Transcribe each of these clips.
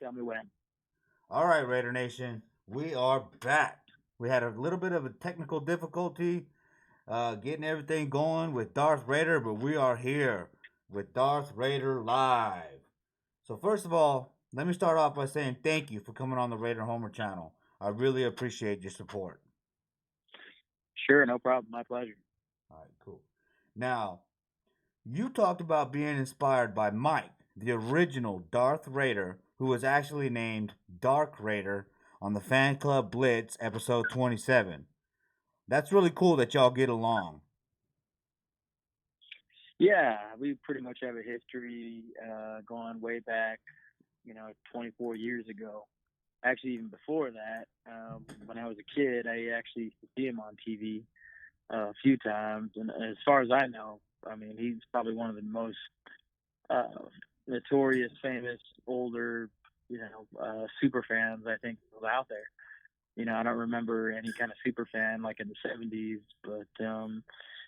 Tell me when. All right, Raider Nation, we are back. We had a little bit of a technical difficulty getting everything going with Darth Raider, but we are here with Darth Raider live. So, first of all, let me start off by saying thank you for coming on the Raider Homer channel. I really appreciate your support. Sure, no problem. My pleasure. All right, cool. Now, you talked about being inspired by Mike, the original Darth Raider, who was actually named Dark Raider on the Fan Club Blitz episode 27. That's really cool that y'all get along. Yeah, we pretty much have a history going way back, 24 years ago. Actually, even before that, when I was a kid, I actually used to see him on TV a few times. And as far as I know, I mean, he's probably one of the most uh, notorious, famous, older, super fans I think out there. I don't remember any kind of super fan like in the 70s, but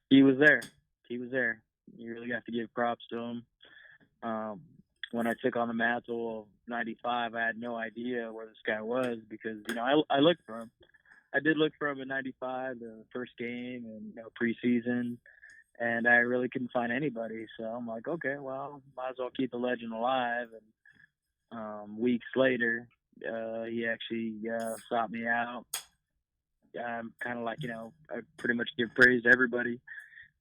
he was there. He was there. You really got to give props to him. Um, when I took on the mantle of '95, I had no idea where this guy was because I looked for him. I did look for him in '95, the first game and preseason, and I really couldn't find anybody. So I'm like, okay, well, might as well keep the legend alive. And weeks later, he actually sought me out. I'm kind of like, I pretty much give praise to everybody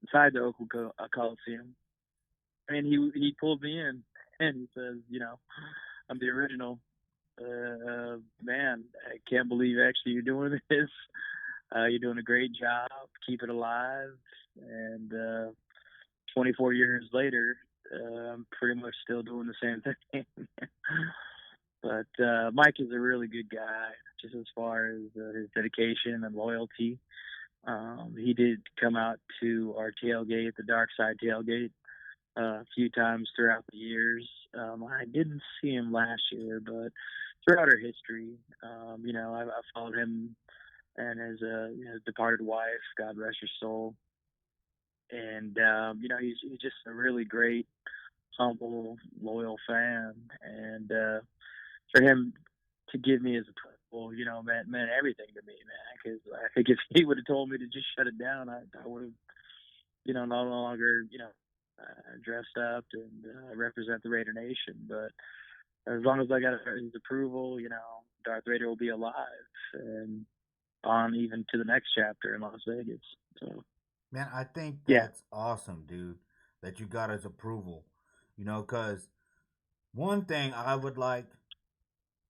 inside the Oakland Coliseum. And he pulled me in and he says, I'm the original. Man, I can't believe actually you're doing this. You're doing a great job. Keep it alive. And 24 years later, I'm pretty much still doing the same thing. But Mike is a really good guy, just as far as his dedication and loyalty. He did come out to our tailgate, the Dark Side tailgate, a few times throughout the years. I didn't see him last year, but throughout our history, I followed him and his departed wife, God rest her soul. And he's just a really great, humble, loyal fan. And for him to give me his approval, meant everything to me, man. Because I think if he would have told me to just shut it down, I would have, no longer, dressed up and represent the Raider Nation. But as long as I got his approval, Darth Vader will be alive and on even to the next chapter in Las Vegas. So Man, I think yeah, that's awesome, dude, that you got his approval. Because one thing I would like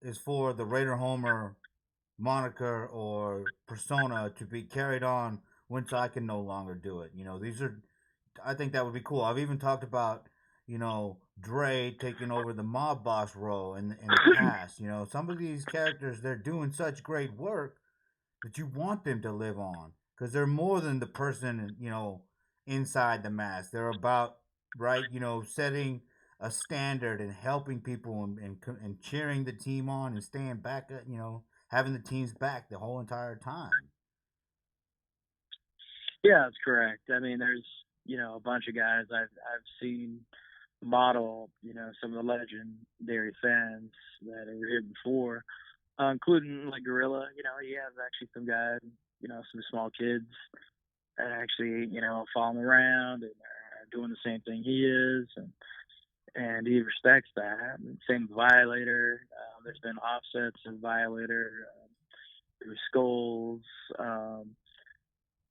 is for the Raider Homer moniker or persona to be carried on once I can no longer do it. These are, I think that would be cool. I've even talked about, Dre taking over the mob boss role in the past. Some of these characters, they're doing such great work that you want them to live on because they're more than the person, inside the mask. They're about, right, setting a standard and helping people and cheering the team on and staying back, having the team's back the whole entire time. yeah, that's correct. I mean, there's a bunch of guys I've seen model some of the legendary fans that are here before, including like Gorilla. He has actually some guys, some small kids that actually follow him around and are doing the same thing he is, and he respects that. And same with Violator. There's been offsets of Violator through Skulls.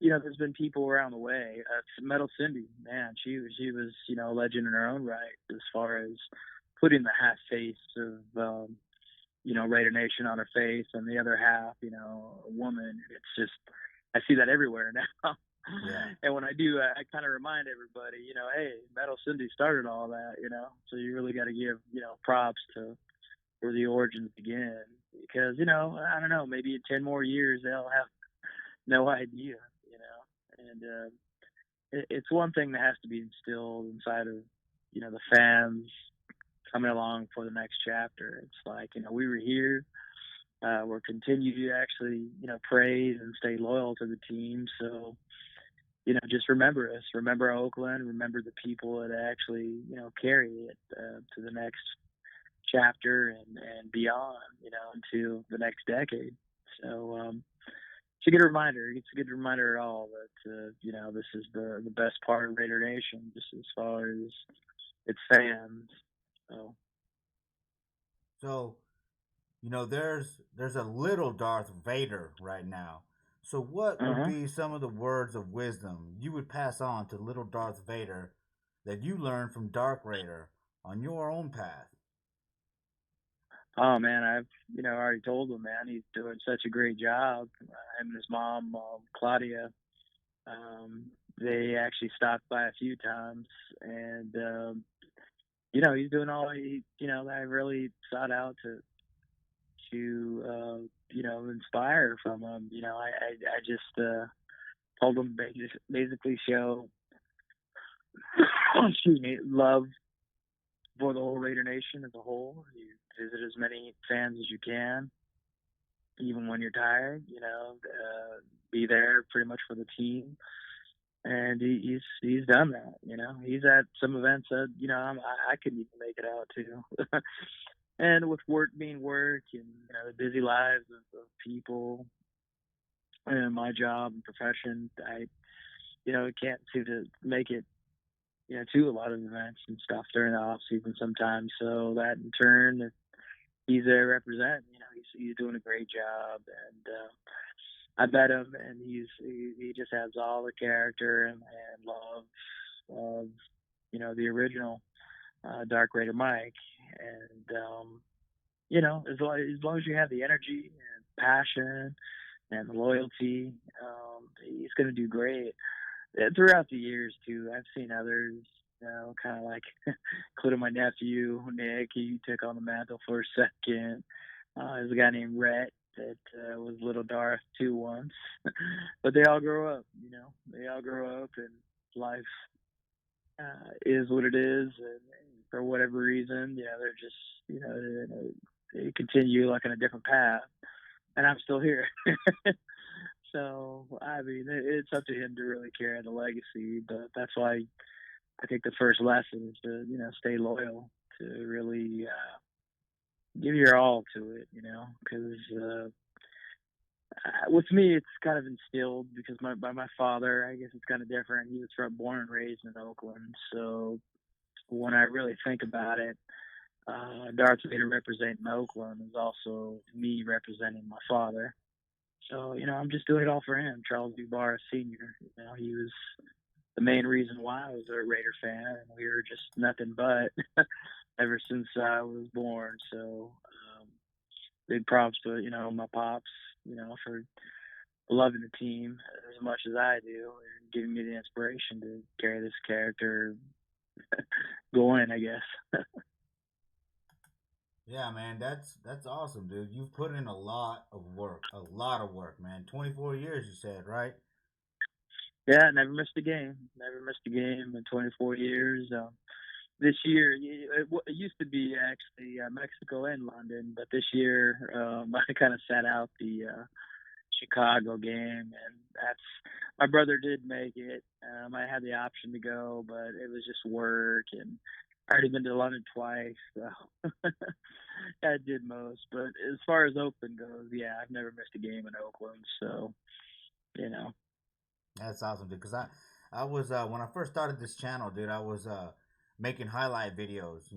There's been people around the way. Metal Cindy, man, she was a legend in her own right as far as putting the half face of Raider Nation on her face, and the other half, a woman. It's just I see that everywhere now. Yeah. And when I do, I kind of remind everybody, hey, Metal Cindy started all that, So you really got to give, props to where the origins begin, because I don't know, maybe in 10 more years they'll have no idea, And it's one thing that has to be instilled inside of the fans coming along for the next chapter. It's like we were here. We're continue to actually praise and stay loyal to the team. So just remember us, remember Oakland, remember the people that actually carry it to the next chapter and beyond, into the next decade. So it's a good reminder. It's a good reminder at all that this is the best part of Raider Nation, just as far as its fans. So So, there's a little Darth Vader right now. So, what would uh-huh. be some of the words of wisdom you would pass on to little Darth Vader that you learned from Dark Raider on your own path? Oh man, I've already told him, man, he's doing such a great job. Him and his mom, Claudia, um, they actually stopped by a few times, and he's doing all I really sought out to inspire from him. I just told him basically show excuse me, love for the whole Raider Nation as a whole. You visit as many fans as you can, even when you're tired. Be there pretty much for the team, and he's done that. He's at some events that I couldn't even make it out to. And with work being work, and the busy lives of people and my job and profession, I can't seem to make it to a lot of events and stuff during the off season sometimes. So that in turn, he's there representing. He's doing a great job, and I met him, and he just has all the character and love of the original Dark Raider Mike, and as long as you have the energy and passion and the loyalty, he's going to do great. Throughout the years too, I've seen others, kind of like, including my nephew Nick. He took on the mantle for a second. There's a guy named Rhett that was Little Darth too once, but they all grow up. They all grow up, and life is what it is, and for whatever reason, they're just they continue like on a different path, and I'm still here. So I mean, it's up to him to really carry the legacy. But that's why I think the first lesson is to stay loyal, to really give your all to it. Because with me, it's kind of instilled because by my father, I guess it's kind of different. He was born and raised in Oakland, so when I really think about it, Darth Vader representing Oakland is also me representing my father. So, I'm just doing it all for him, Charles B. Barr Sr. He was the main reason why I was a Raider fan, and we were just nothing but ever since I was born. So, big props to, my pops, for loving the team as much as I do and giving me the inspiration to carry this character going, I guess. Yeah, man, that's awesome, dude. You've put in a lot of work, man. 24 years, you said, right? Yeah, never missed a game. Never missed a game in 24 years. This year, it used to be actually Mexico and London, but this year I kind of sat out the Chicago game, and that's my brother did make it. I had the option to go, but it was just work, and I already been to London twice, so I did most. But as far as Oakland goes, yeah, I've never missed a game in Oakland, so you know. That's awesome, dude. Cause I was when I first started this channel, dude. I was making highlight videos,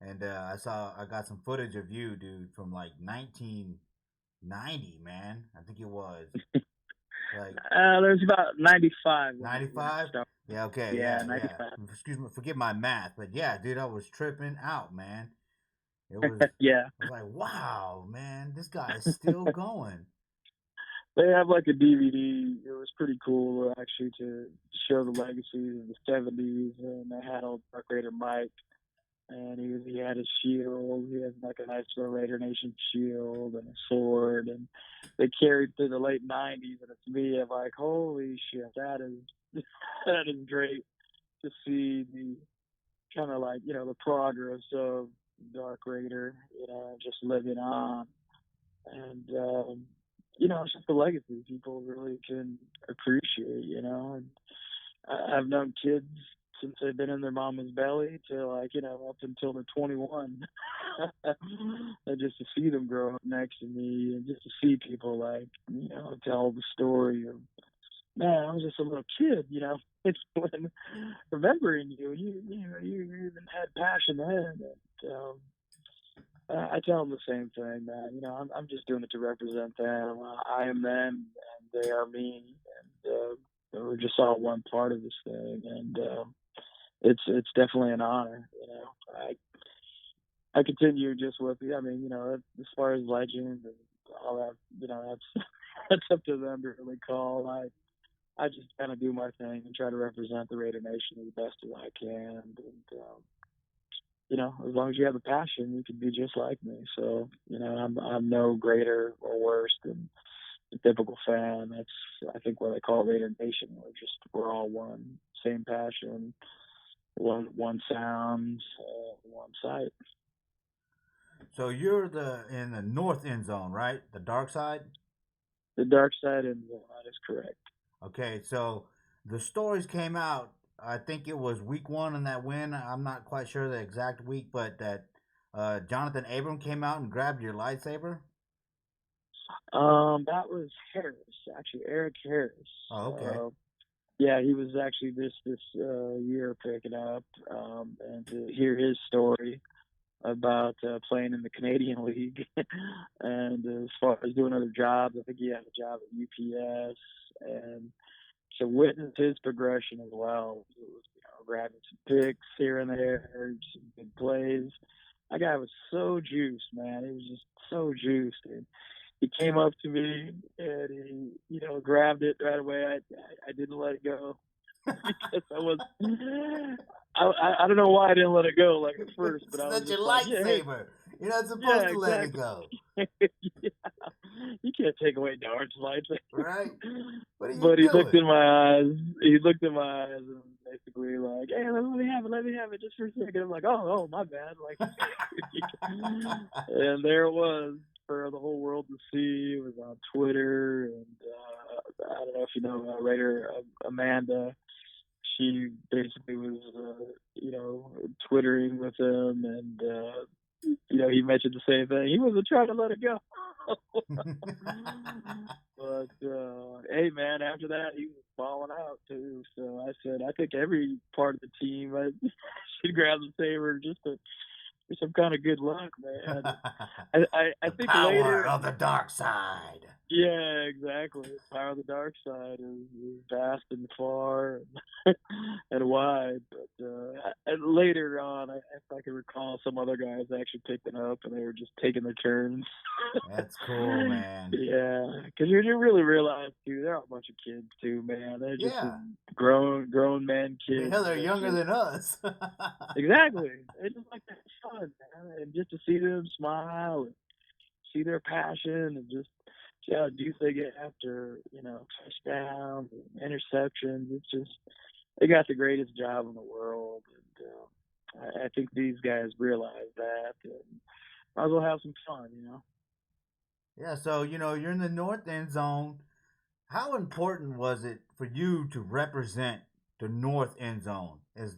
and I got some footage of you, dude, from like 1990, man. I think it was like There's about 95 when I 95. started. Yeah, okay, Yeah, yeah, yeah. 95. Excuse me, forget my math, but yeah, dude, I was tripping out, man. It was, Yeah. I was like, wow, man, this guy is still going. They have like a DVD. It was pretty cool actually to show the legacy of the '70s, and they had old Dark Raider Mike, and he had his shield. He had like a nice little Raider Nation shield and a sword, and they carried through the late '90s. And it's me, I'm like, holy shit, that is that is great to see the kind of like the progress of Dark Raider, just living on, and it's just a legacy people really can appreciate, and I've known kids since they've been in their mama's belly to like up until they're 21. And just to see them grow up next to me, and just to see people like tell the story of, man, I was just a little kid. It's when remembering you even had passion then. And, I tell them the same thing, man. I'm just doing it to represent them. I am them, and they are me, and we're just all one part of this thing. And it's definitely an honor. I continue just with, I mean, as far as legend and all that, that's that's up to them to really call. I just kind of do my thing and try to represent the Raider Nation as best as I can. And as long as you have the passion, you can be just like me. So, I'm no greater or worse than the typical fan. That's, I think, what I call Raider Nation. We're all one, same passion, one sound, one sight. So you're in the north end zone, right? The dark side. The dark side, and that is correct. Okay, so the stories came out. I think it was week one in that win. I'm not quite sure the exact week, but that Jonathan Abram came out and grabbed your lightsaber. That was Harris, actually, Eric Harris. Oh, okay. Yeah, he was actually this year picking up, and to hear his story about playing in the Canadian League, and as far as doing other jobs, I think he had a job at UPS, and to witness his progression as well, grabbing some picks here and there, some good plays. That guy was so juiced, man. He was just so juiced. And he came up to me and he, grabbed it right away. I didn't let it go because I don't know why I didn't let it go like at first, but I was Such a just like, lightsaber. You're not supposed to let it go. Yeah. You can't take away Darth's lightsaber. Right. But he looked in my eyes. He looked in my eyes and basically like, "Hey, let me have it just for a second." I'm like, "Oh, my bad." Like, and there it was for the whole world to see. It was on Twitter, and I don't know if you know Raider Amanda. She basically was, twittering with him, and he mentioned the same thing. He wasn't trying to let it go. But hey, man, after that he was balling out too. So I said, I think every part of the team should grab the saber just for some kind of good luck, man. I think power later of the dark side. Yeah, exactly. The power of the dark side is vast and far and wide. But and later on, if I can recall, some other guys actually picked it up and they were just taking their turns. That's cool, man. Yeah, because you really realize too, they're all a bunch of kids too, man. They're just grown men, kids. Hell, they're younger than us. Exactly. They just like that fun, man, and just to see them smile and see their passion and just see how juice they get after, touchdowns and interceptions. It's just, they got the greatest job in the world. And I think these guys realize that. And might as well have some fun, Yeah, so, you're in the north end zone. How important was it for you to represent the north end zone as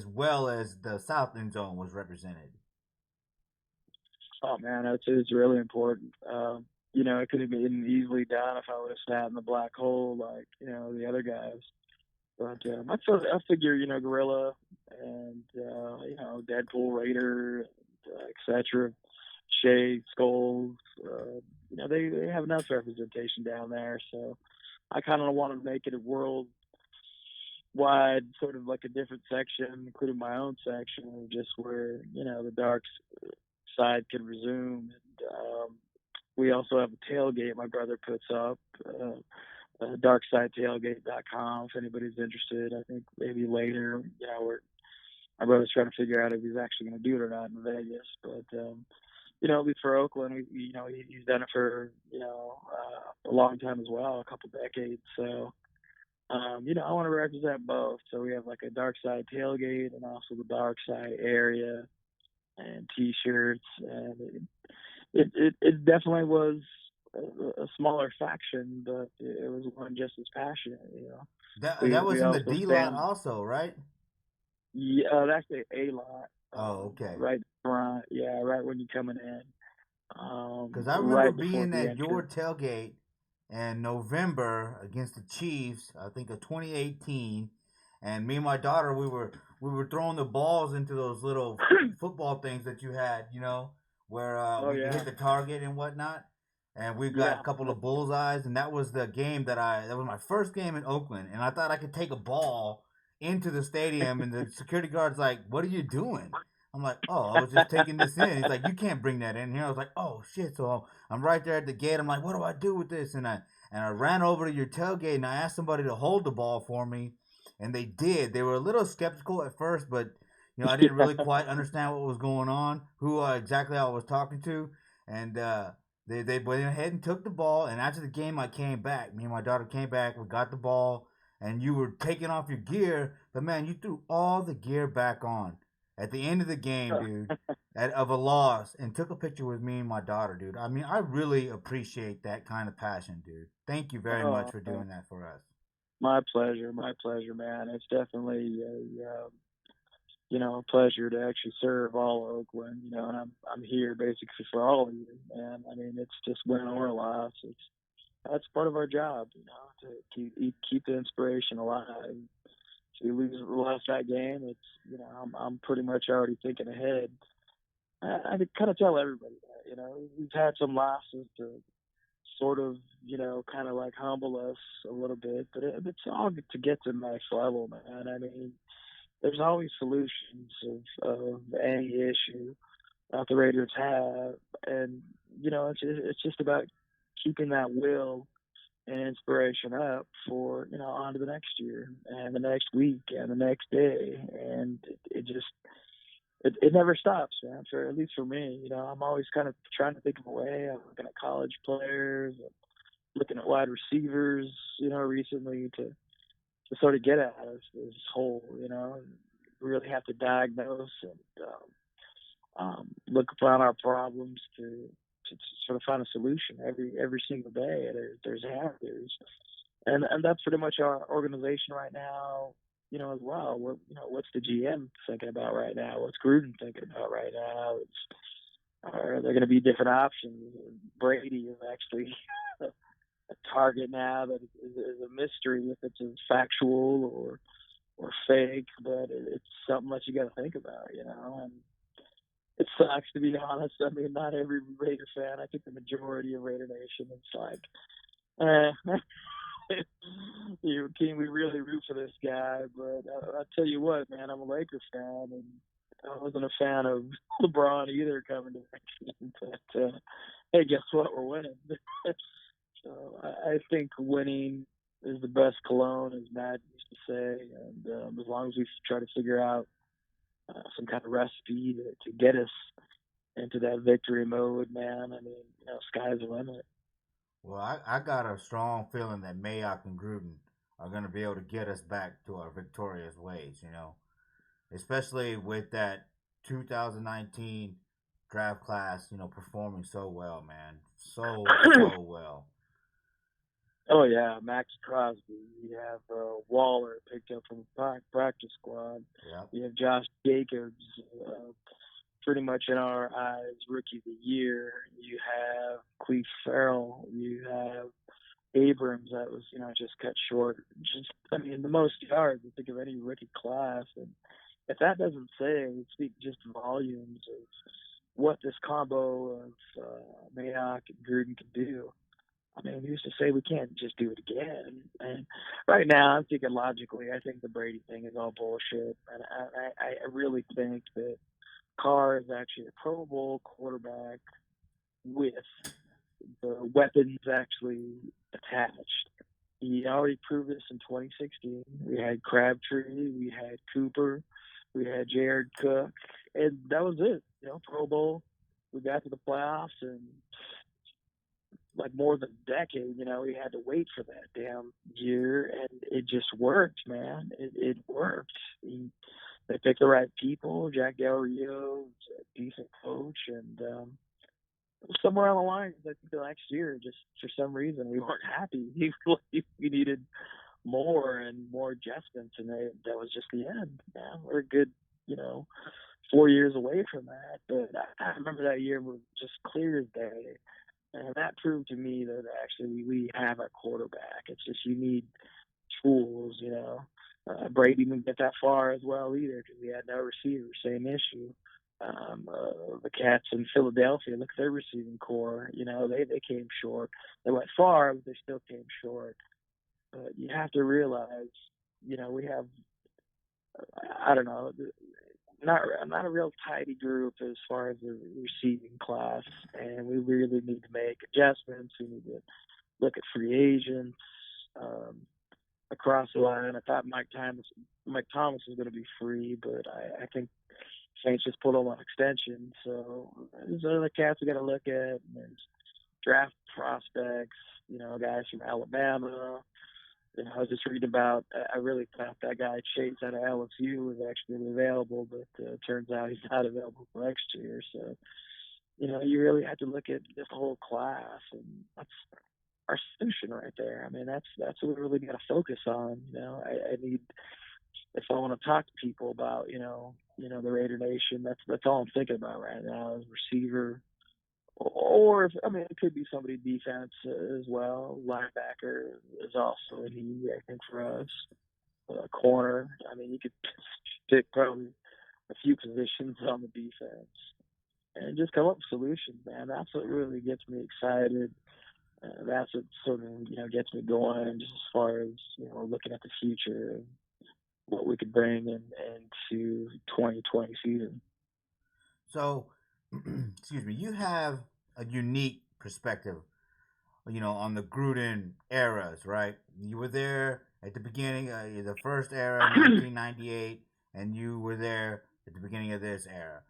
well as the south end zone was represented? Oh man, it's really important. It could have been easily done if I would have sat in the black hole like the other guys. But I figure Gorilla and Deadpool, Raider, etc. Shea, Skulls, they have enough representation down there. So I kind of want to make it a world wide, sort of like a different section, including my own section, just where the dark side can resume. And we also have a tailgate my brother puts up, darksidetailgate.com, if anybody's interested. I think maybe later, my brother's trying to figure out if he's actually going to do it or not in Vegas. But at least for Oakland, he's done it for a long time as well, a couple decades. So I want to represent both. So we have like a dark side tailgate and also the dark side area and T-shirts, and it definitely was a smaller faction, but it was one just as passionate. That was in the D lot also, right? Yeah, that's the A lot. Oh, okay. Right front. Yeah, right when you're coming in. Because I remember Right before being the at your entrance. tailgate in November against the Chiefs, I think of 2018, and me and my daughter we were throwing the balls into those little football things that you had, where Oh we could hit yeah. the target and whatnot. And we got a Yeah. couple of bullseyes, and that was the game that was my first game in Oakland, and I thought I could take a ball into the stadium, and the security guard's like, "What are you doing?" I'm like, oh, I was just taking this in. He's like, you can't bring that in here. I was like, oh shit. So I'm right there at the gate. I'm like, what do I do with this? And I ran over to your tailgate and I asked somebody to hold the ball for me, and they did. They were a little skeptical at first, but I didn't really quite understand what was going on, who exactly I was talking to, and they went ahead and took the ball. And after the game, I came back. Me and my daughter came back. We got the ball, and you were taking off your gear, but man, you threw all the gear back on at the end of the game, dude, of a loss, and took a picture with me and my daughter, dude. I mean, I really appreciate that kind of passion, dude. Thank you very much Oh, for doing that for us. my pleasure, man. It's definitely a pleasure to actually serve all of Oakland, and I'm here basically for all of you, man. I mean, it's just win or loss. It's That's part of our job, to keep the inspiration alive. If we lost that game, it's I'm pretty much already thinking ahead. I kind of tell everybody that, we've had some losses to sort of, kind of like humble us a little bit, but it's all to get to the next level, man. I mean, there's always solutions of any issue that the Raiders have, and it's just about keeping that will and inspiration up for on to the next year and the next week and the next day, and it just it never stops, man. For at least for me, I'm always kind of trying to think of a way. I'm looking at college players, looking at wide receivers, recently to sort of get at this hole, and really have to diagnose and look upon our problems to sort of find a solution every single day. There's answers, and that's pretty much our organization right now. As well. What's the GM thinking about right now? What's Gruden thinking about right now? Are there going to be different options? Brady is actually a target now that is a mystery if it's factual or fake, but it's something that you got to think about, and it sucks to be honest. I mean, not every Raider fan. I think the majority of Raider Nation is like, can we really root for this guy? But I tell you what, man, I'm a Lakers fan, and I wasn't a fan of LeBron either coming to that game. But hey, guess what? We're winning. So I think winning is the best cologne, as Matt used to say. And as long as we try to figure out some kind of recipe to get us into that victory mode, man, I mean, sky's the limit. Well, I got a strong feeling that Mayock and Gruden are going to be able to get us back to our victorious ways, especially with that 2019 draft class, performing so well, man. So well. Oh yeah, Max Crosby. You have Waller picked up from the practice squad. Yep. You have Josh Jacobs, pretty much in our eyes, rookie of the year. You have Cleve Farrell. You have Abrams that was just cut short. Just I mean the most yards I think of any rookie class, and if that doesn't speak just volumes of what this combo of Mayock and Gruden can do. I mean, who's to say we can't just do it again? And right now, I'm thinking logically. I think the Brady thing is all bullshit, and I really think that Carr is actually a Pro Bowl quarterback with the weapons actually attached. He already proved this in 2016. We had Crabtree, we had Cooper, we had Jared Cook, and that was it. Pro Bowl. We got to the playoffs, and like more than a decade, we had to wait for that damn year, and it just worked, man. It worked. They picked the right people. Jack Del Rio was a decent coach, and somewhere on the line, I think the next year, just for some reason, we weren't happy. We needed more and more adjustments, and that was just the end. Yeah, we're a good, you know, 4 years away from that. But I remember that year was just clear as day, and that proved to me that actually we have a quarterback. It's just you need tools, you know. Brady didn't get that far as well either because he had no receiver. Same issue. The Cats in Philadelphia, look at their receiving core. You know, they came short. They went far, but they still came short. But you have to realize, you know, we have, I don't know, not a real tidy group as far as the receiving class, and we really need to make adjustments. We need to look at free agents um, across the line. I thought Mike Thomas was going to be free, but I think Saints just pulled him on extension. So there's other cats we got to look at. And there's draft prospects, you know, guys from Alabama. You know, I was just reading about. I really thought that guy Chase out of LSU was actually available, but turns out he's not available for next year. So you know, you really have to look at this whole class, and that's our solution right there. I mean, that's what we really got to focus on. You know, I need if I want to talk to people about the Raider Nation, that's all I'm thinking about right now is receiver, or if, I mean it could be somebody defense as well. Linebacker is also a need, I think, for us. Corner, I mean you could pick probably a few positions on the defense and just come up with solutions, man. That's what really gets me excited. That's what sort of gets me going, just as far as looking at the future and what we could bring into 2020 season. So, excuse me, you have a unique perspective, on the Gruden eras, right? You were there at the beginning, the first era, 1998, and you were there at the beginning of this era.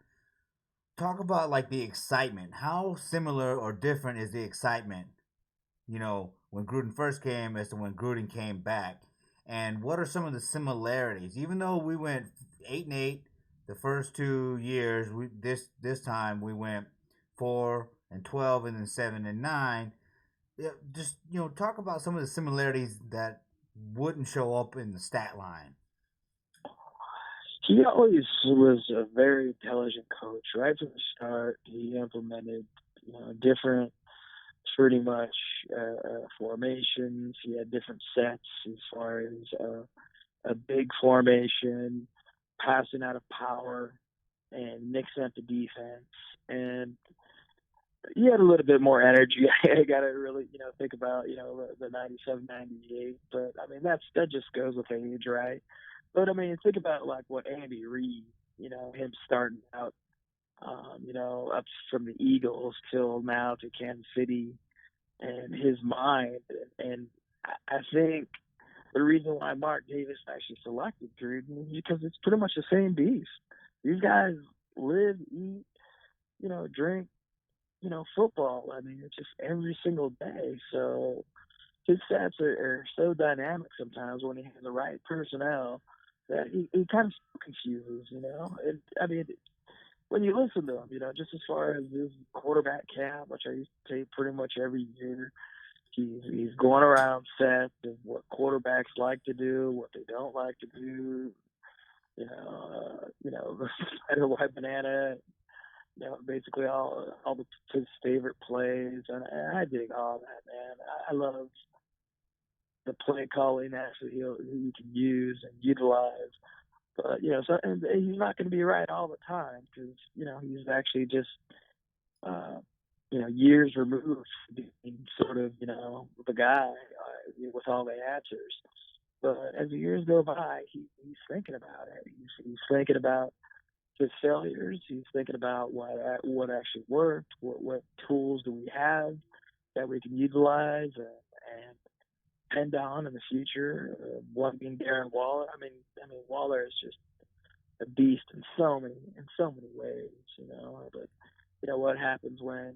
Talk about like the excitement. How similar or different is the excitement, when Gruden first came as to when Gruden came back? And what are some of the similarities? Even though we went 8-8 the first 2 years, this time we went 4-12 and then 7-9. Yeah, just talk about some of the similarities that wouldn't show up in the stat line. He always was a very intelligent coach. Right from the start, he implemented different, pretty much formations. He had different sets as far as a big formation, passing out of power, and mixing up the defense. And he had a little bit more energy. I got to really, think about, the 97, 98. But, I mean, that just goes with age, right? But, I mean, think about, like, what Andy Reid, him starting out, up from the Eagles till now to Kansas City, and his mind. And I think the reason why Mark Davis actually selected Gruden is because it's pretty much the same beast. These guys live, eat, drink, football. I mean, it's just every single day. So his stats are so dynamic sometimes when he has the right personnel that he kind of confuses, I mean, when you listen to him, just as far as his quarterback camp, which I used to take pretty much every year, he's going around sets of what quarterbacks like to do, what they don't like to do, the spider white banana, basically all his favorite plays, and I dig all that, man. I love the play calling actually he can use and utilize. But so and he's not going to be right all the time because he's actually just years removed from being sort of the guy with all the answers. But as the years go by, he's thinking about it. He's thinking about his failures. He's thinking about what actually worked. What tools do we have that we can utilize and depend on in the future. One being Darren Waller. I mean Waller is just a beast in so many ways. But what happens when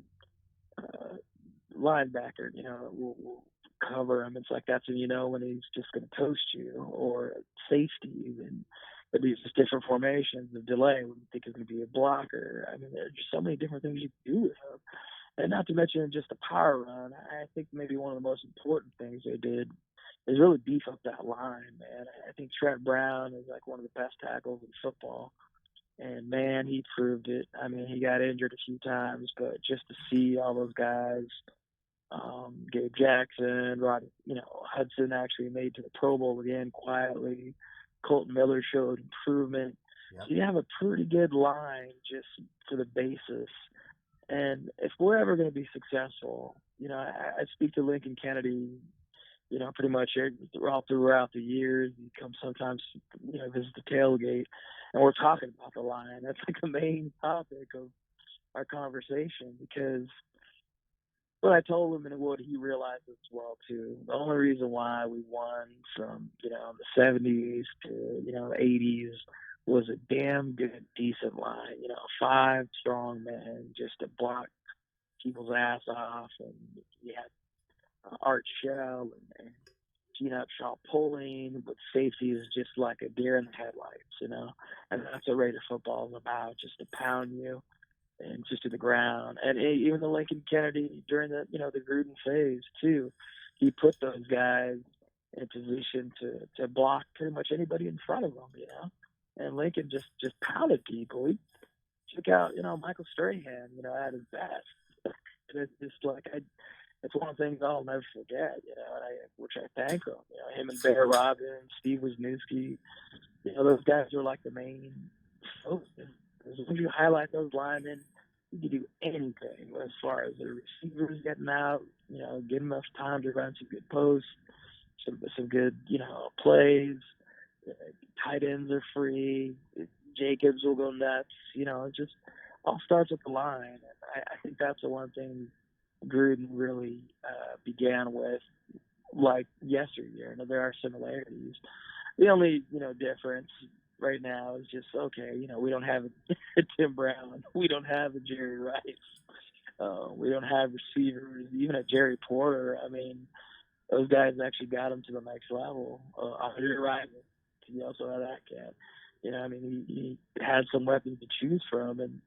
linebacker, will cover him. It's like that's when he's just going to toast you, or safety, and these just different formations of delay when you think it's going to be a blocker. I mean, there's just so many different things you can do with him. And not to mention just the power run. I think maybe one of the most important things they did is really beef up that line, man. I think Trent Brown is like one of the best tackles in football. And man, he proved it. I mean, he got injured a few times, but just to see all those guys, Gabe Jackson, Hudson actually made to the Pro Bowl again quietly. Colton Miller showed improvement. Yep. So you have a pretty good line just for the basis. And if we're ever going to be successful, I speak to Lincoln Kennedy, pretty much all throughout the years. He comes sometimes, visit the tailgate, and we're talking about the line. That's like the main topic of our conversation because what I told him and what he realized as well too. The only reason why we won from the 70s to the 80s was a damn good, decent line. 5 strong men just to block people's ass off, and you had Art Shell and Gene Upshaw pulling, but safety is just like a deer in the headlights. And that's what Raider football is about, just to pound you and just to the ground. And even the Lincoln Kennedy during the Gruden phase too, he put those guys in position to block pretty much anybody in front of them. And Lincoln just pounded people. He took out Michael Strahan at his best. And it's just like it's one of the things I'll never forget, which I thank him. Him and Bear Robbins, Steve Wisniewski, those guys are like the main focus. When you highlight those linemen, you can do anything as far as the receivers getting out, getting enough time to run some good posts, some good, plays. Tight ends are free. Jacobs will go nuts. It just all starts with the line. And I think that's the one thing Gruden really began with, like yesteryear. There are similarities. The only difference right now is just we don't have a Tim Brown, we don't have a Jerry Rice, we don't have receivers, even a Jerry Porter. I mean, those guys actually got him to the next level. Andre Rival, he also had that cat. He had some weapons to choose from, and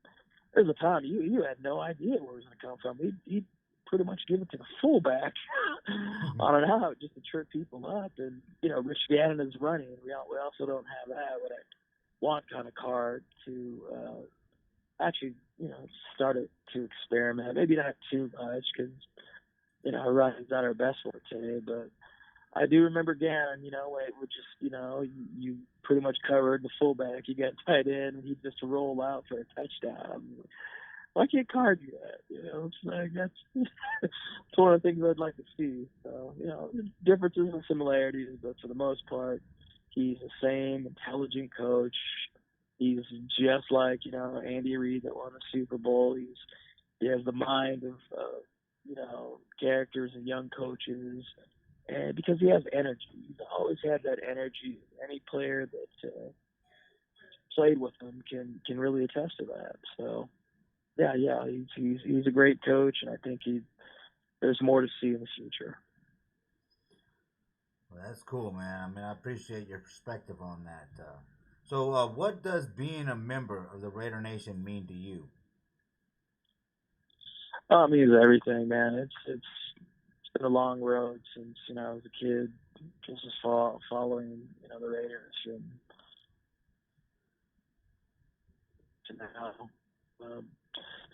there's a time you had no idea where it was going to come from. He pretty much give it to the fullback on and out just to trip people up. And Rich Gannon is running. We also don't have that. What I want kind of card to actually start to experiment. Maybe not too much because running's not our best forte, but I do remember Gannon, it would just, you pretty much covered the fullback. You got tight end, and he'd just roll out for a touchdown. Why can't card you that? It's like that's it's one of the things I'd like to see. So, differences and similarities, but for the most part, he's the same intelligent coach. He's just like, Andy Reid that won the Super Bowl. He has the mind of, characters and young coaches. And because he has energy, he's always had that energy. Any player that played with him can really attest to that. So, yeah, he's a great coach, and I think there's more to see in the future. Well, that's cool, man. I mean, I appreciate your perspective on that. So, what does being a member of the Raider Nation mean to you? It means everything, man. It's been a long road since I was a kid, just following the Raiders and to now.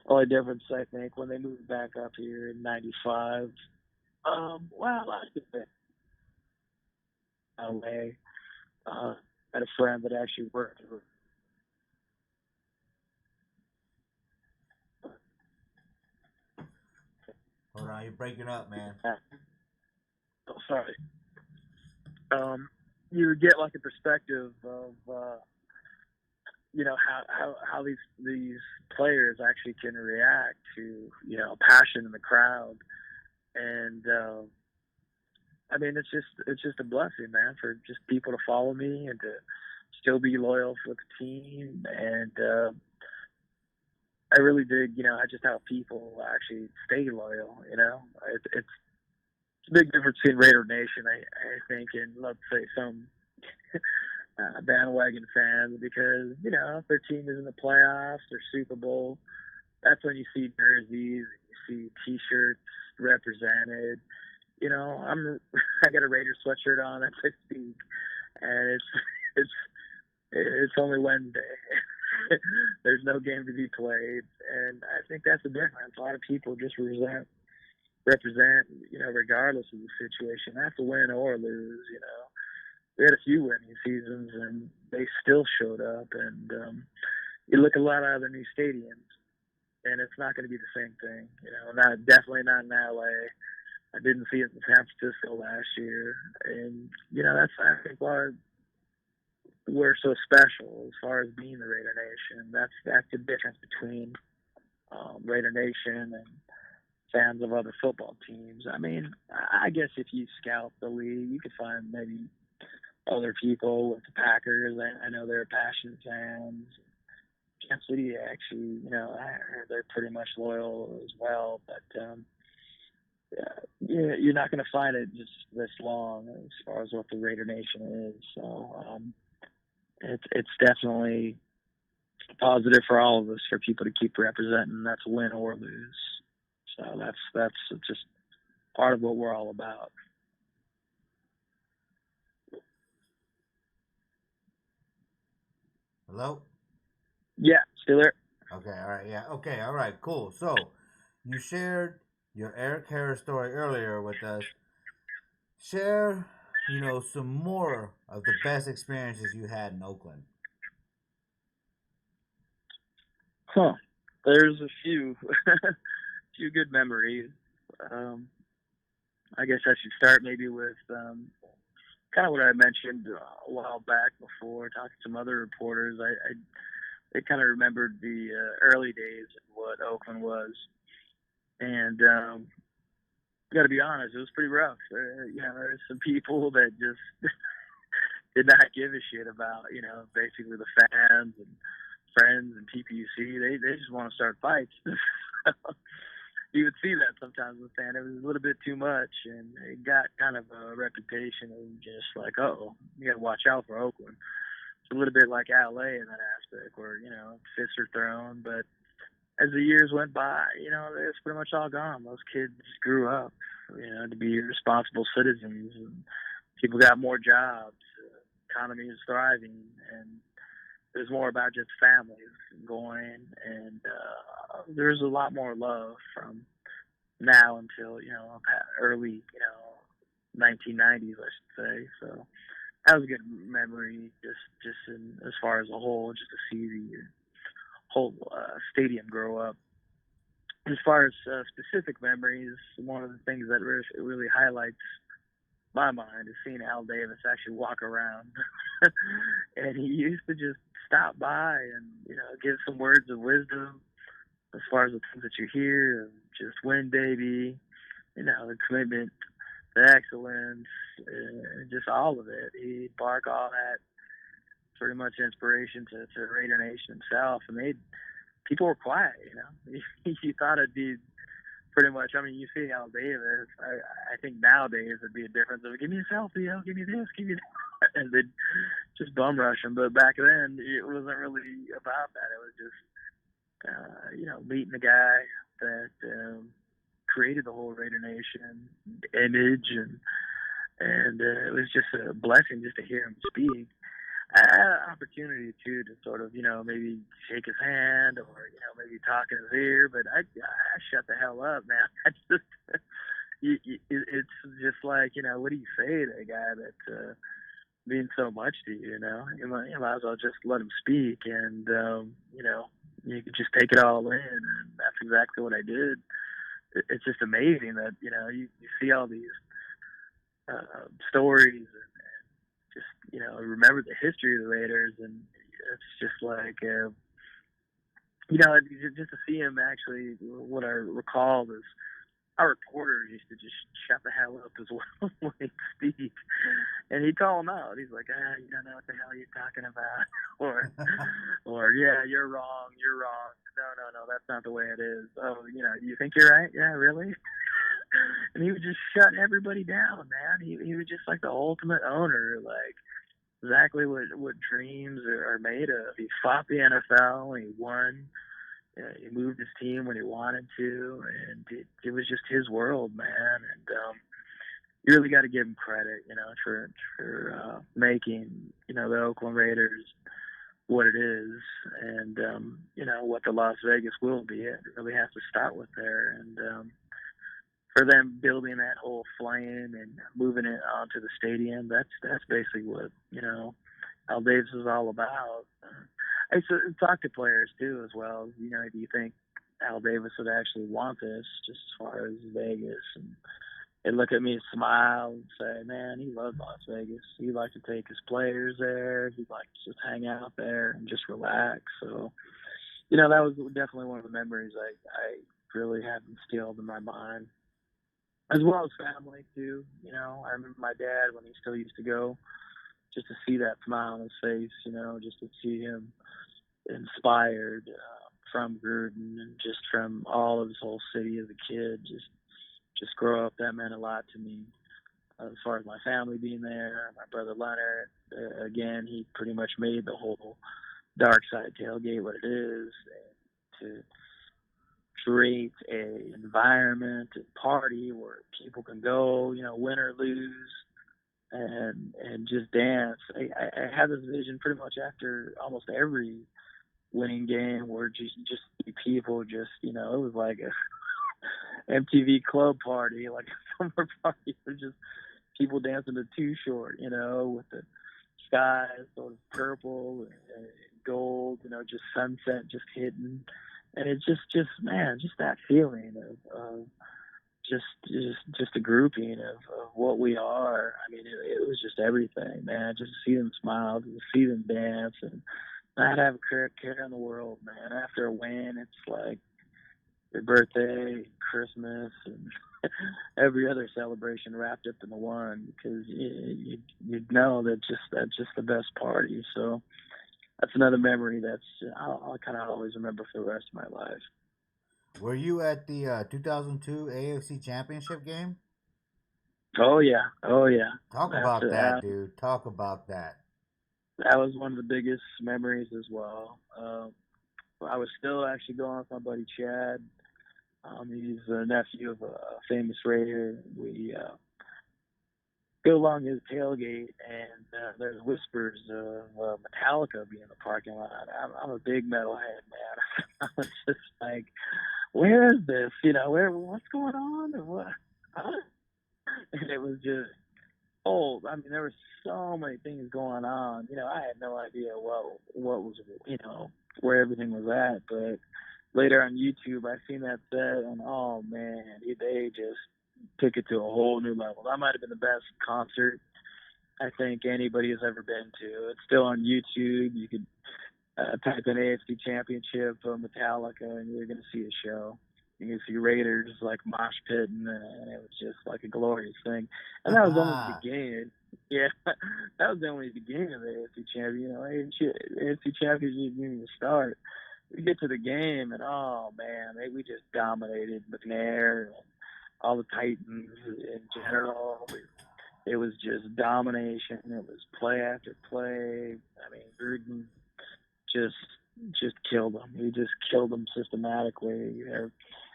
Only difference I think when they moved back up here in '95. Well, I could say LA. Had a friend that actually worked. Hold on, you're breaking up, man. Oh, sorry. You get like a perspective of how these players actually can react to passion in the crowd, and I mean it's just a blessing, man, for just people to follow me and to still be loyal for the team, and I really dig just how people actually stay loyal. It's a big difference between Raider Nation, I think, and let's say some bandwagon fans, because if their team is in the playoffs or Super Bowl, that's when you see jerseys, and you see T-shirts represented. I got a Raider sweatshirt on as I speak, and it's it's only Wednesday. There's no game to be played, and I think that's the difference. A lot of people just represent, regardless of the situation. That's a win or lose. We had a few winning seasons, and they still showed up. And you look at a lot of other new stadiums, and it's not going to be the same thing. Definitely not in LA. I didn't see it in San Francisco last year, and that's, I think, why we're so special as far as being the Raider Nation. That's the difference between Raider Nation and fans of other football teams. I mean, I guess if you scout the league, you could find maybe other people with the Packers. I know they're passionate fans. Kansas City, actually, they're pretty much loyal as well. But you're not going to find it just this long as far as what the Raider Nation is. So it's definitely positive for all of us, for people to keep representing. That's win or lose. So that's just part of what we're all about. Hello? Yeah, still there. Okay, all right, yeah, okay, all right, cool. So, you shared your Eric Harris story earlier with us. Share, some more of the best experiences you had in Oakland. Huh. There's a few, few good memories. I guess I should start maybe with kind of what I mentioned a while back before talking to some other reporters. They kind of remembered the early days of what Oakland was, and got to be honest, it was pretty rough. There's some people that just did not give a shit about, basically the fans and friends and TPUC. They just want to start fights. You would see that sometimes with fans. It was a little bit too much, and it got kind of a reputation of just like, oh, you got to watch out for Oakland. It's a little bit like LA in that aspect, where fists are thrown. But as the years went by, it's pretty much all gone. Those kids grew up, to be responsible citizens, and people got more jobs. Economy is thriving, and it was more about just families going, and there's a lot more love from now until early 1990s, I should say. So that was a good memory, just as far as a whole, just to see the whole stadium grow up. As far as specific memories, one of the things that really highlights my mind is seeing Al Davis actually walk around. And he used to just stop by and give some words of wisdom as far as the things that you hear, and just win, baby, the commitment, the excellence, and just all of it. He'd bark all that pretty much inspiration to Raider Nation himself, and people were quiet. You thought it'd be pretty much. I mean, you see Al Davis. I think nowadays it'd be a difference of give me a selfie, give me this, give me that, and they'd just bum rush him. But back then, it wasn't really about that. It was just meeting the guy that created the whole Raider Nation image, and it was just a blessing just to hear him speak. I had an opportunity too to sort of maybe shake his hand or maybe talk in his ear, but I shut the hell up, man. I just it's just like what do you say to a guy that means so much to you? You might as well just let him speak, and you can just take it all in, and that's exactly what I did. It's just amazing that you see all these stories and just remember the history of the Raiders, and it's just like just to see him actually. What I recall is our reporter used to just shut the hell up as well when he'd speak, and he'd call him out. He's like, you don't know what the hell you're talking about, or yeah, you're wrong. No, that's not the way it is. Oh, you think you're right? Yeah, really? And he would just shut everybody down, man. He was just like the ultimate owner, like exactly what dreams are made of. He fought the NFL, he won, He moved his team when he wanted to, and it was just his world, man. And you really got to give him credit, for making the Oakland Raiders what it is, and what the Las Vegas will be. It really has to start with there, and for them building that whole flame and moving it onto the stadium. That's basically what Al Davis is all about. I used to talk to players too as well. Do you think Al Davis would actually want this, just as far as Vegas? And they look at me and smile and say, "Man, he loved Las Vegas. He liked to take his players there. He liked to just hang out there and just relax." So, that was definitely one of the memories I really have instilled in my mind, as well as family too. I remember my dad when he still used to go, just to see that smile on his face. Just to see him inspired from Gruden and just from all of his whole city as a kid. Just grow up, that meant a lot to me. As far as my family being there, my brother Leonard, again, he pretty much made the whole dark side tailgate what it is, and to create a environment and party where people can go, win or lose, and just dance. I had this vision pretty much after almost every winning game where just people just it was like a MTV club party, like a summer party. It was just people dancing to Too Short, with the sky sort of purple and gold, just sunset just hitting, and it's just man, just that feeling of just a grouping of what we are. I mean, it was just everything, man. Just to see them smile, to see them dance, and not have a care in the world, man. After a win, it's like your birthday, Christmas, and every other celebration wrapped up in the one, because you know that's just the best party. So that's another memory I'll kind of always remember for the rest of my life. Were you at the 2002 AFC Championship game? Oh yeah, oh yeah. Talk That's about that, dude. Talk about that. that was one of the biggest memories as well. I was still actually going with my buddy Chad. He's a nephew of a famous Raider. We go along his tailgate, and there's whispers of Metallica being in the parking lot. I'm a big metalhead, man. I was just like, where is this? What's going on? And what? Huh? And it was just old. I mean, there were so many things going on. I had no idea what was, where everything was at. But later on YouTube, I seen that set, and oh man, they just took it to a whole new level. That might have been the best concert I think anybody has ever been to. It's still on YouTube. You could type in AFC Championship Metallica, and you're going to see a show. You can see Raiders like mosh pitting, and it was just like a glorious thing. And that was only the beginning. Yeah, that was only the beginning of the AFC Champion. AFC Championship didn't even start. We get to the game, and oh man, we just dominated McNair and all the Titans in general. It was just domination. It was play after play. I mean, Gruden just killed them. He just killed them systematically.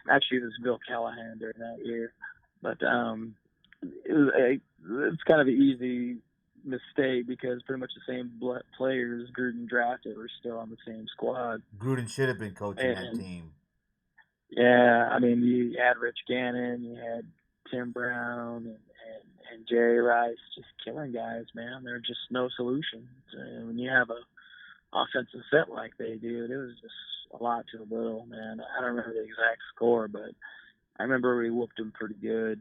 Actually, it was Bill Callahan during that year, but it's kind of an easy mistake because pretty much the same players Gruden drafted were still on the same squad. Gruden should have been coaching that team. Yeah, I mean, you had Rich Gannon, you had Tim Brown, and Jerry Rice just killing guys, man. There are just no solutions. And when you have a offensive set like they do, it was just a lot too little, man. I don't remember the exact score, but I remember we whooped them pretty good.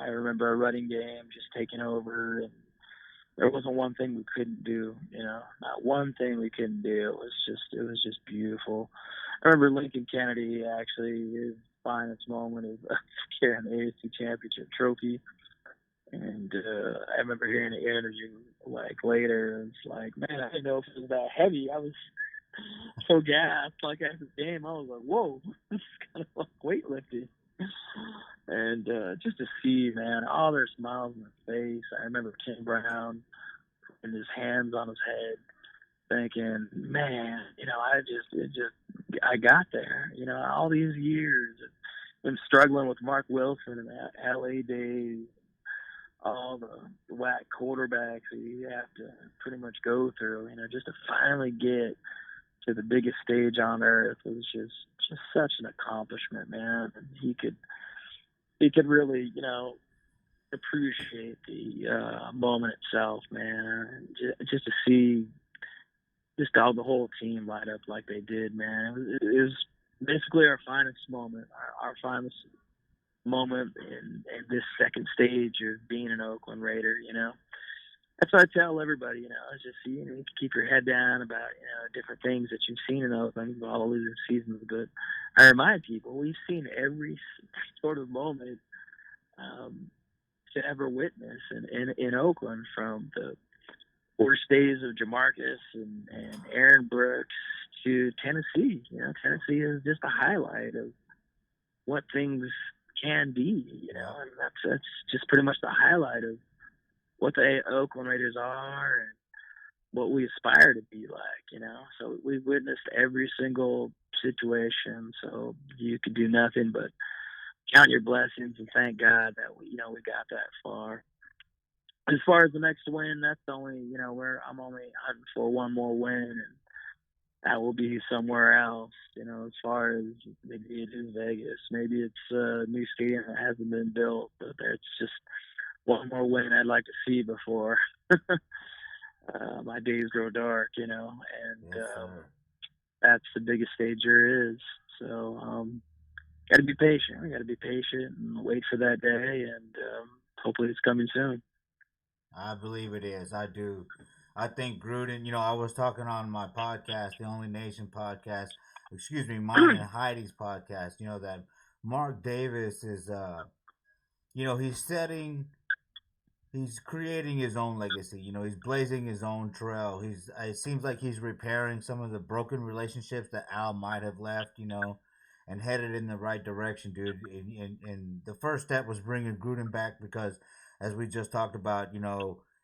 I remember our running game just taking over, and there wasn't one thing we couldn't do, not one thing we couldn't do. It was just beautiful. I remember Lincoln Kennedy actually his finest moment of carrying the AFC Championship trophy. And I remember hearing the interview like later, and it's like, man, I didn't know if it was that heavy. I was so gassed. Like after the game, I was like, whoa, this is kind of like weightlifting. And just to see, man, all their smiles on their face. I remember Tim Brown putting his hands on his head, thinking, man, I got there. All these years, been struggling with Mark Wilson in the LA days, all the whack quarterbacks that you have to pretty much go through, just to finally get to the biggest stage on earth was just such an accomplishment, man. And he could really, appreciate the moment itself, man. Just to see just all the whole team light up like they did, man. It was basically our finest moment, our finest moment in this second stage of being an Oakland Raider. That's what I tell everybody, it's just, you can keep your head down about, different things that you've seen in Oakland, all the losing seasons. But I remind people, we've seen every sort of moment to ever witness in Oakland, from the worst days of Jamarcus and Aaron Brooks to Tennessee. Tennessee is just a highlight of what things can be, and that's just pretty much the highlight of what the Oakland Raiders are and what we aspire to be like, So we've witnessed every single situation, so you could do nothing but count your blessings and thank God that we got that far. As far as the next win, that's only, where I'm only hunting for one more win, and that will be somewhere else. As far as maybe it is Vegas, maybe it's a new stadium that hasn't been built, but it's just one more win I'd like to see before my days grow dark, and Yes, that's the biggest stage there is. So got to be patient. We got to be patient and wait for that day, and hopefully it's coming soon. I believe it is. I do. I think Gruden, I was talking on my podcast, the Only Nation podcast, excuse me, mine and Heidi's podcast, that Mark Davis is, he's creating his own legacy. He's blazing his own trail. It seems like he's repairing some of the broken relationships that Al might have left, and headed in the right direction, dude. And the first step was bringing Gruden back because, as we just talked about,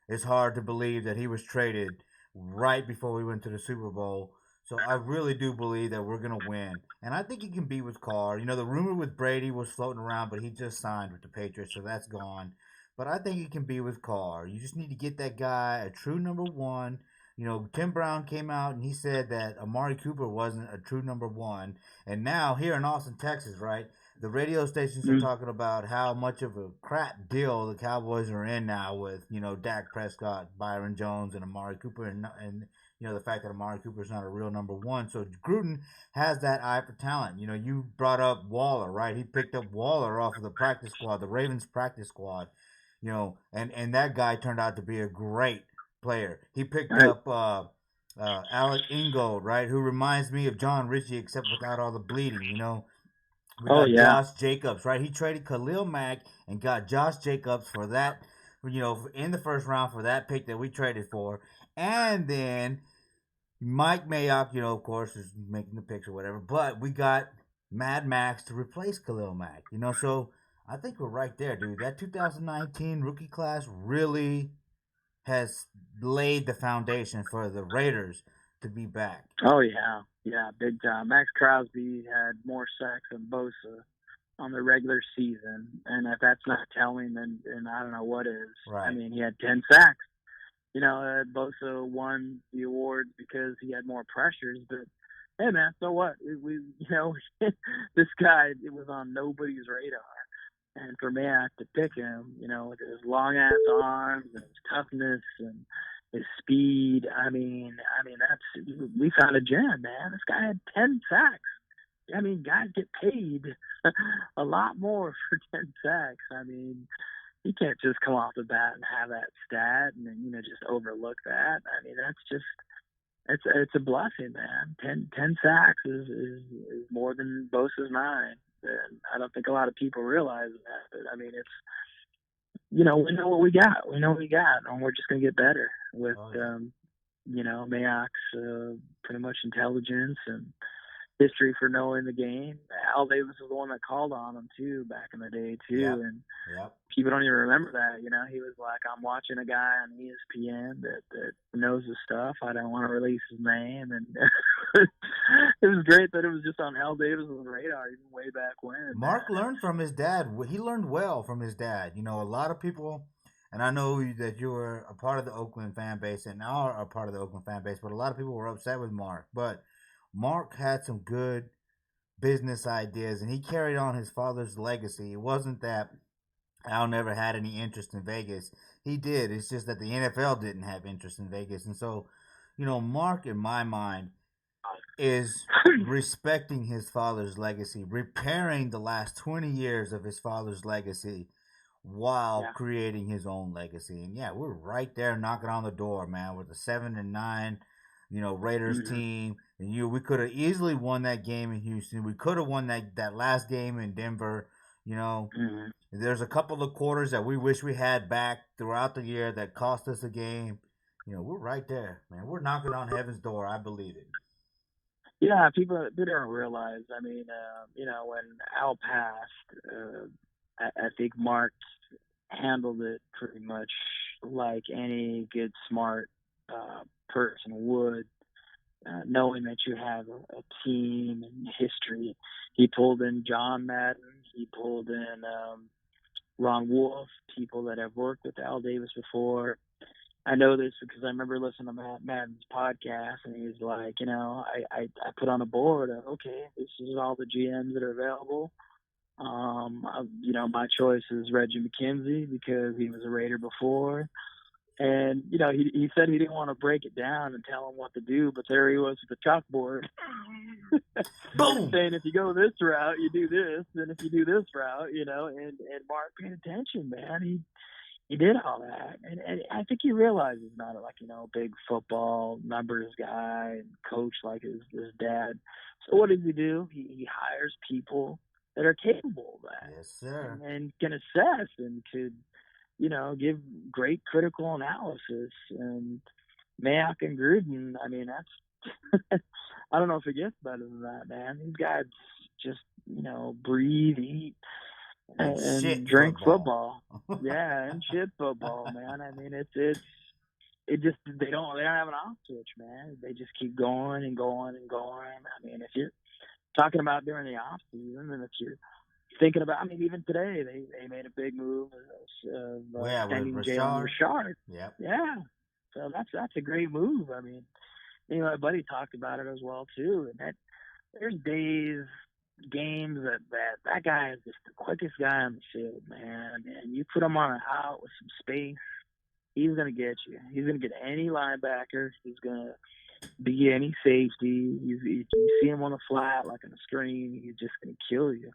it's hard to believe that he was traded right before we went to the Super Bowl. So I really do believe that we're gonna win, and I think he can be with Carr. The rumor with Brady was floating around, but he just signed with the Patriots, so that's gone. But I think he can be with Carr. You just need to get that guy a true number one. Tim Brown came out and he said that Amari Cooper wasn't a true number one. And now here in Austin, Texas, right, the radio stations are talking about how much of a crap deal the Cowboys are in now with, Dak Prescott, Byron Jones, and Amari Cooper, and the fact that Amari Cooper is not a real number one. So Gruden has that eye for talent. You brought up Waller, right? He picked up Waller off of the practice squad, the Ravens practice squad. And that guy turned out to be a great player. He picked up Alec Ingold, right, who reminds me of John Ritchie, except without all the bleeding. We got Josh Jacobs, right? He traded Khalil Mack and got Josh Jacobs for that, in the first round for that pick that we traded for, and then Mike Mayock, of course, is making the picks or whatever. But we got Mad Max to replace Khalil Mack, so I think we're right there, dude. That 2019 rookie class really has laid the foundation for the Raiders to be back. Oh yeah, big time. Max Crosby had more sacks than Bosa on the regular season, and if that's not telling, then I don't know what is. Right. I mean, he had 10 sacks. Bosa won the award because he had more pressures, but hey, man, so what? We this guy, it was on nobody's radar. And for me, I have to pick him, with his long ass arms and his toughness and his speed. I mean, we found a gem, man. This guy had 10 sacks. I mean, guys get paid a lot more for 10 sacks. I mean, you can't just come off the bat and have that stat and then, just overlook that. I mean, that's just, it's a blessing, man. 10 sacks is more than Bosa's 9. And I don't think a lot of people realize that. But I mean, it's, we know what we got. We know what we got, and we're just gonna get better with, Mayock's pretty much intelligence and history for knowing the game. Al Davis was the one that called on him too back in the day too, and people don't even remember that. He was like, "I'm watching a guy on ESPN that knows his stuff. I don't want to release his name," and It was great that it was just on Al Davis's radar even way back when, Mark man. learned from his dad. He learned well from his dad. You know, a lot of people, and I know that you were a part of the Oakland fan base and are a part of the Oakland fan base, but a lot of people were upset with Mark. But Mark had some good business ideas, and he carried on his father's legacy. It wasn't that Al never had any interest in Vegas. He did. It's just that the NFL didn't have interest in Vegas. And so, you know, Mark, in my mind, is respecting his father's legacy, repairing the last 20 years of his father's legacy while Yeah. creating his own legacy. And yeah, we're right there knocking on the door, man, with the 7-9, you know, Raiders Hmm. team. And we could have easily won that game in Houston. We could have won that last game in Denver. You know, Hmm. there's a couple of quarters that we wish we had back throughout the year that cost us a game. You know, we're right there, man. We're knocking on heaven's door. I believe it. Yeah, people they don't realize. I mean, when Al passed, I think Mark handled it pretty much like any good, smart person would, knowing that you have a team and history. He pulled in John Madden. He pulled in Ron Wolf, people that have worked with Al Davis before. I know this because I remember listening to Matt Madden's podcast, and he's like, I put on a board of, okay, this is all the GMs that are available. My choice is Reggie McKenzie because he was a Raider before. And, he said he didn't want to break it down and tell him what to do, but there he was with the chalkboard Boom! saying if you go this route, you do this, and if you do this route, and Mark paid attention, man. He did all that, and I think he realized he's not like big football numbers guy and coach like his dad. So what does he do? He hires people that are capable of that Yes, sir. and can assess and could give great critical analysis. And Mayock and Gruden, I mean, that's I don't know if it gets better than that, man. These guys just breathe, eat, And and shit drink football. football. Yeah, and shit football, man. I mean, it just they don't have an off switch, man. They just keep going and going and going. I mean, if you're talking about during the off season, and if you're thinking about, I mean, even today they made a big move of Yeah, with extending Jalen Rashard. Richard. Yep. Yeah, so that's a great move. I mean, my buddy talked about it as well too, and that there's days, games that guy is just the quickest guy on the field, man. And you put him on an out with some space, he's gonna get you. He's gonna get any linebacker. He's gonna be any safety. You see him on the flat like on the screen, he's just gonna kill you.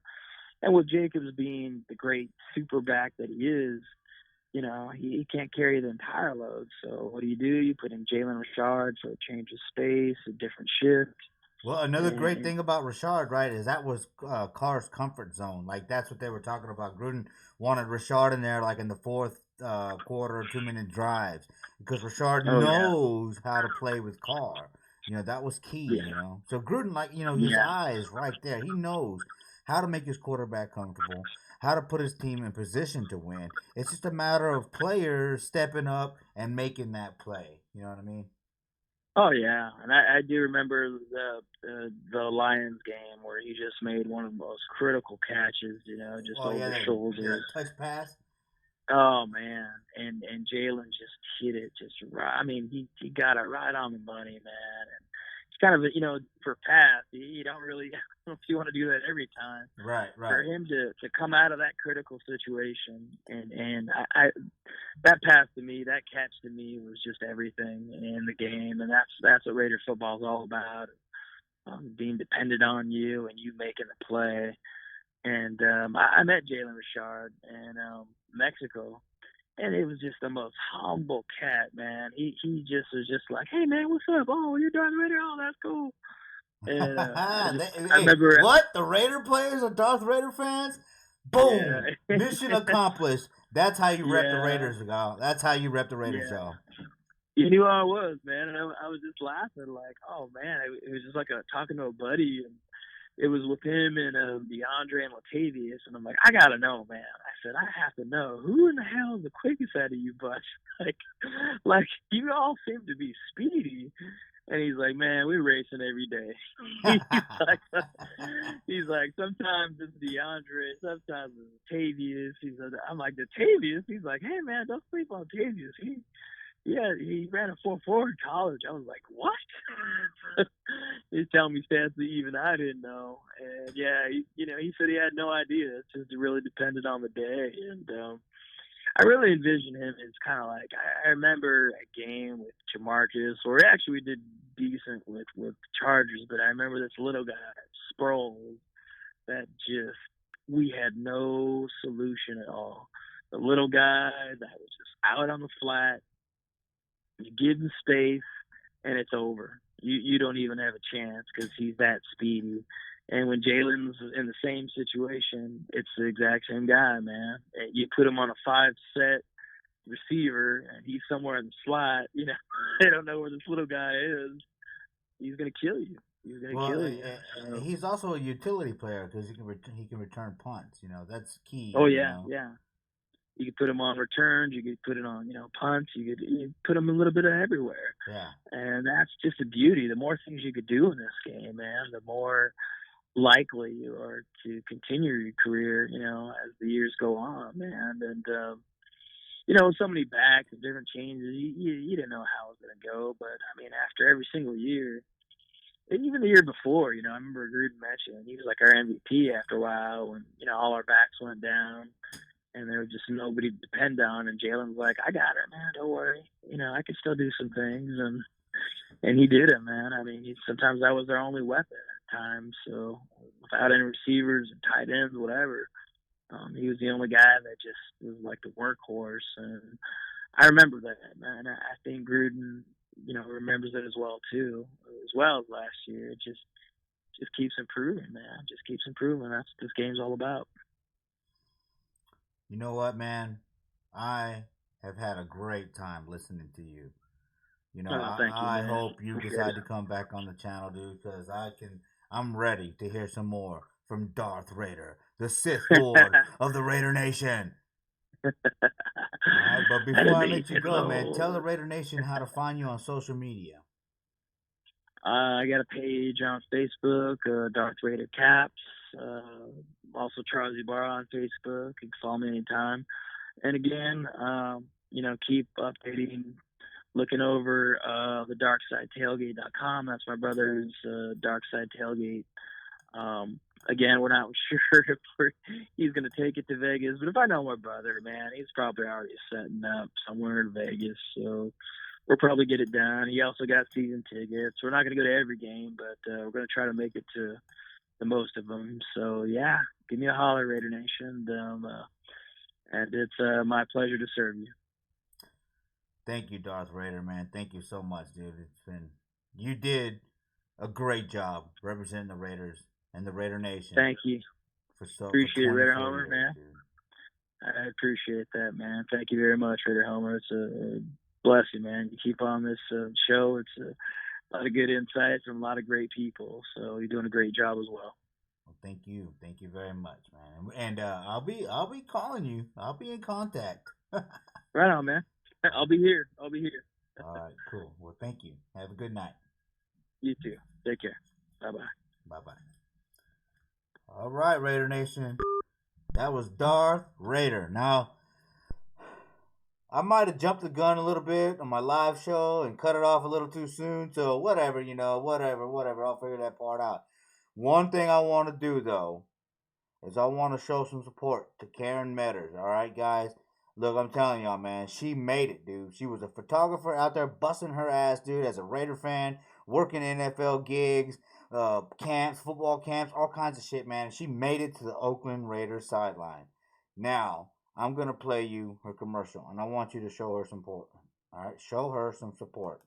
And with Jacobs being the great super back that he is, he can't carry the entire load. So what do? You put in Jalen Richard for a change of space, a different shift. Well, another great And thing about Rashard, right, is that was Carr's comfort zone. Like that's what they were talking about. Gruden wanted Rashard in there, like in the fourth quarter, 2 minute drives, because Rashard oh yeah, knows how to play with Carr. You know that was key. yeah, You know, so Gruden, like his yeah. eye is right there. He knows how to make his quarterback comfortable, how to put his team in position to win. It's just a matter of players stepping up and making that play. You know what I mean? Oh yeah, and I do remember the Lions game where he just made one of the most critical catches, just Oh over yeah, the that shoulders. touch pass. Oh man, and Jalen just hit it just right. I mean, he got it right on the money, man. And it's kind of for pass, you don't really I don't know if you want to do that every time. Right, For right. him to come out of that critical situation and I that pass to me, that catch to me was just everything in the game, and that's what Raider football is all about. Being dependent on you and you making the play. And I met Jalen Richard in Mexico, and it was just the most humble cat, man. He just was just like, hey man, what's up? Oh, you're Darth Raider. Oh, that's cool. And I Hey, remember, what? The Raider players are Darth Raider fans? Boom! yeah, Mission accomplished. That's how you rep the yeah, Raiders, y'all. That's how you rep the Raiders, yeah. y'all. You knew who I was, man, and I was just laughing like, oh man, it was just like talking to a buddy, and it was with him and DeAndre and Latavius, and I'm like, I gotta know, man. I said, I have to know who in the hell is the quickest out of you bunch. like you all seem to be speedy, And he's like, man, we're racing every day. he's like, he's like, sometimes it's DeAndre, sometimes it's Tavius. I'm like, the Tavius. He's like, hey man, don't sleep on Tavius. He ran a 4.4 in college. I was like, what? He's telling me stats that even I didn't know. And yeah, he said he had no idea. It's just really depended on the day. And I really envision him as kind of like I remember a game with Jamarcus, or actually we did decent with Chargers, but I remember this little guy, Sproles, that just we had no solution at all. The little guy that was just out on the flat. You give him space, and it's over. You don't even have a chance because he's that speedy. And when Jalen's in the same situation, it's the exact same guy, man. You put him on a 5-set receiver, and he's somewhere in the slot. They don't know where this little guy is. He's gonna kill you. He's gonna kill you. He's also a utility player because he can return punts. That's key. Oh yeah, yeah. You could put him on returns. You could put it on, punts. You could put him a little bit of everywhere. Yeah. And that's just the beauty. The more things you could do in this game, man, the more likely you are to continue your career, as the years go on, man. And, so many backs and different changes, you didn't know how it was going to go. But, I mean, after every single year, and even the year before, I remember Gruden mentioned he was like our MVP after a while when, all our backs went down. And there was just nobody to depend on. And Jalen's like, I got it, man. Don't worry. I can still do some things. And he did it, man. I mean, sometimes that was their only weapon at times. So without any receivers and tight ends, whatever, he was the only guy that just was like the workhorse. And I remember that, man. I think Gruden, remembers it as well, too, as well as last year. It just keeps improving, man. Just keeps improving. That's what this game's all about. You know what, man? I have had a great time listening to you. I hope you decide to come back on the channel, dude, because I'm ready to hear some more from Darth Raider, the Sith Lord of the Raider Nation. All right, but before I let you go, man, tell the Raider Nation how to find you on social media. I got a page on Facebook, Darth Raider Caps. Also Charlie Bar on Facebook. You can follow me anytime. And again, keep updating, looking over the darksideTailgate.com. That's my brother's Dark Side Tailgate. Again, we're not sure if he's going to take it to Vegas, but if I know my brother, man, he's probably already setting up somewhere in Vegas. So we'll probably get it done. He also got season tickets. We're not going to go to every game, but we're going to try to make it to the most of them. So yeah, give me a holler, Raider Nation. And it's my pleasure to serve you. Thank you, Darth Raider, man. Thank you so much, dude. You did a great job representing the Raiders and the Raider Nation. Thank you. Appreciate it, Raider Homer, man. Dude. I appreciate that, man. Thank you very much, Raider Homer. It's a blessing, man. You keep on this show. It's a lot of good insights from a lot of great people. So you're doing a great job as well. Well, thank you very much, man. And I'll be calling you. I'll be in contact. Right on, man. I'll be here. All right, cool. Well, thank you. Have a good night. You too. Take care. Bye-bye. Bye-bye. All right, Raider Nation. That was Darth Raider. Now, I might have jumped the gun a little bit on my live show and cut it off a little too soon. So whatever, whatever. I'll figure that part out. One thing I want to do, though, is I want to show some support to Karen Metters. All right, guys? Look, I'm telling y'all, man, she made it, dude. She was a photographer out there busting her ass, dude, as a Raider fan, working NFL gigs, camps, football camps, all kinds of shit, man. She made it to the Oakland Raiders sideline. Now, I'm going to play you her commercial, and I want you to show her some support. All right? Show her some support.